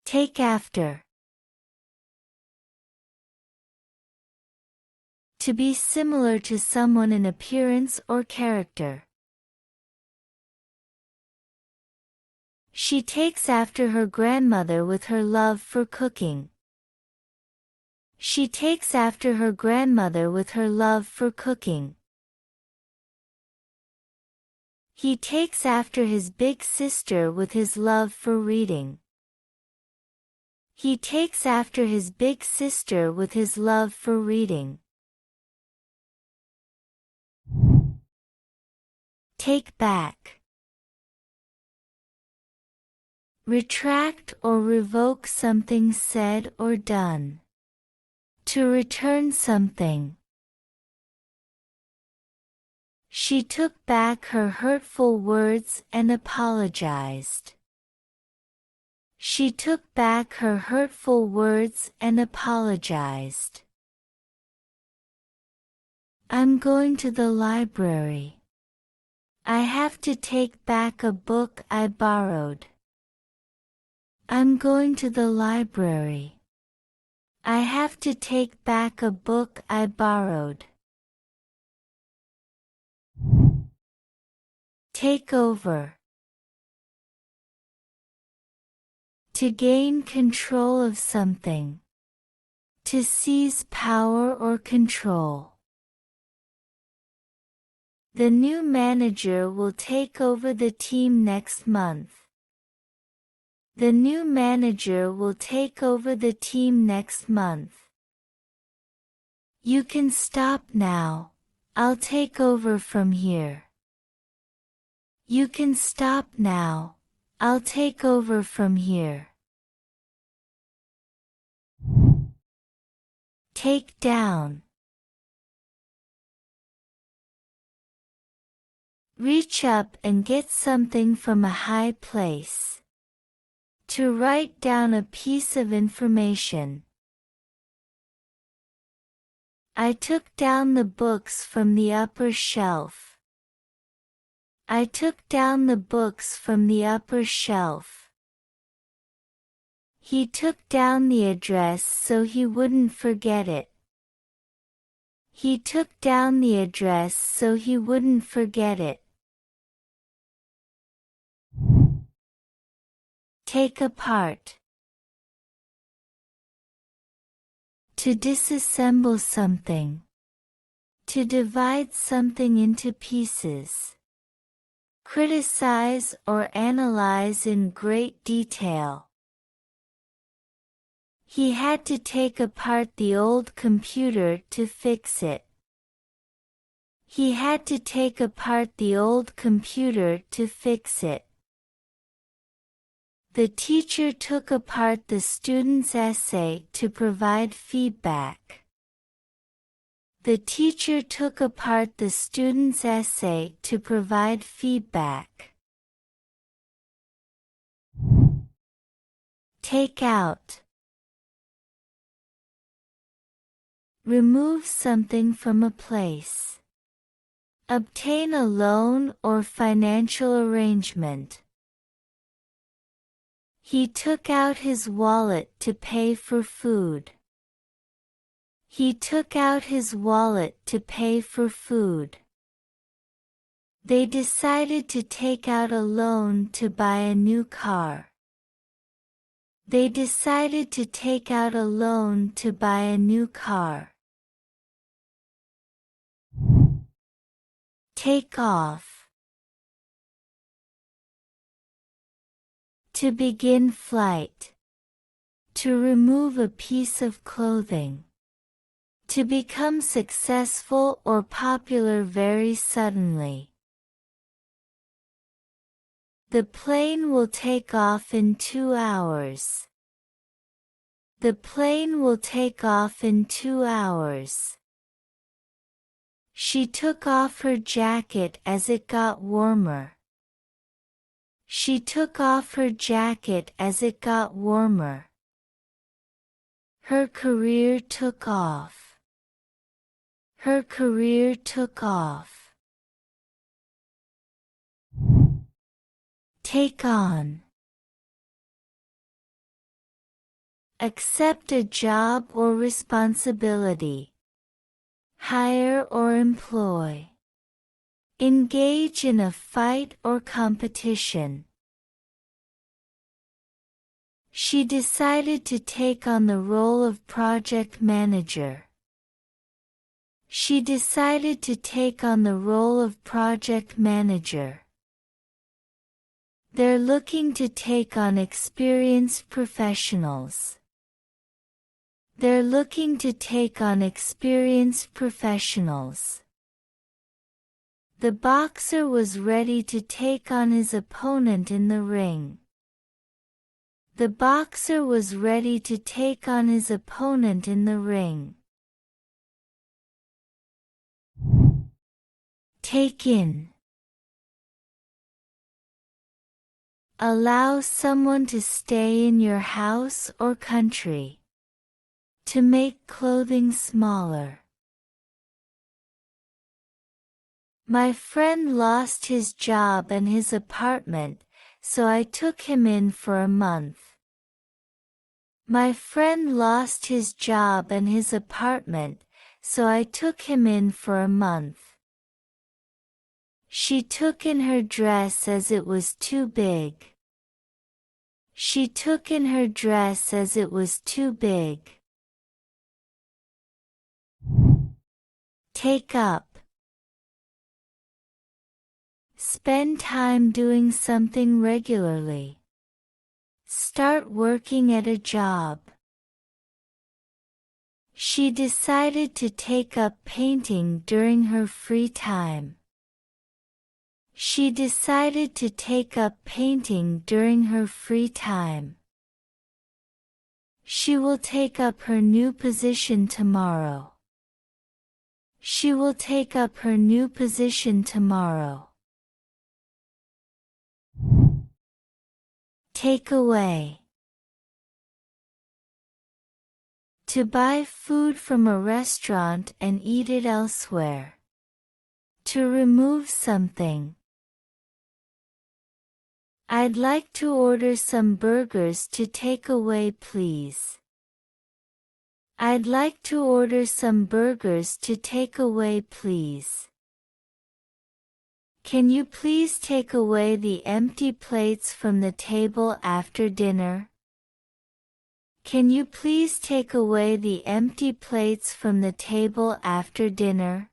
Take after. To be similar to someone in appearance or character. She takes after her grandmother with her love for cooking. She takes after her grandmother with her love for cooking. He takes after his big sister with his love for reading. He takes after his big sister with his love for reading. Take back. Retract or revoke something said or done. To return something. She took back her hurtful words and apologized. She took back her hurtful words and apologized. I'm going to the library. I have to take back a book I borrowed. I'm going to the library. I have to take back a book I borrowed. Take over. To gain control of something. To seize power or control. The new manager will take over the team next month. The new manager will take over the team next month. You can stop now. I'll take over from here. You can stop now. I'll take over from here. Take down. Reach up and get something from a high place. To write down a piece of information. I took down the books from the upper shelf. I took down the books from the upper shelf. He took down the address so he wouldn't forget it. He took down the address so he wouldn't forget it. Take apart. To disassemble something. To divide something into pieces. Criticize or analyze in great detail. He had to take apart the old computer to fix it. He had to take apart the old computer to fix it. The teacher took apart the student's essay to provide feedback. The teacher took apart the student's essay to provide feedback. Take out. Remove something from a place. Obtain a loan or financial arrangement. He took out his wallet to pay for food. He took out his wallet to pay for food. They decided to take out a loan to buy a new car. They decided to take out a loan to buy a new car. Take off. To begin flight. To remove a piece of clothing. To become successful or popular very suddenly. The plane will take off in 2 hours. The plane will take off in 2 hours. She took off her jacket as it got warmer. She took off her jacket as it got warmer. Her career took off. Her career took off. Take on. accept a job or responsibility, hire or employ, engage in a fight or competition. She decided to take on the role of project manager. She decided to take on the role of project manager. They're looking to take on experienced professionals. They're looking to take on experienced professionals. The boxer was ready to take on his opponent in the ring. The boxer was ready to take on his opponent in the ring. Take in. Allow someone to stay in your house or country. To make clothing smaller. My friend lost his job and his apartment, so I took him in for a month. My friend lost his job and his apartment, so I took him in for a month. She took in her dress as it was too big. She took in her dress as it was too big. Take up. Spend time doing something regularly. Start working at a job. She decided to take up painting during her free time. She decided to take up painting during her free time. She will take up her new position tomorrow. She will take up her new position tomorrow. Take away. To buy food from a restaurant and eat it elsewhere. To remove something. I'd like to order some burgers to take away, please. I'd like to order some burgers to take away, please. Can you please take away the empty plates from the table after dinner? Can you please take away the empty plates from the table after dinner?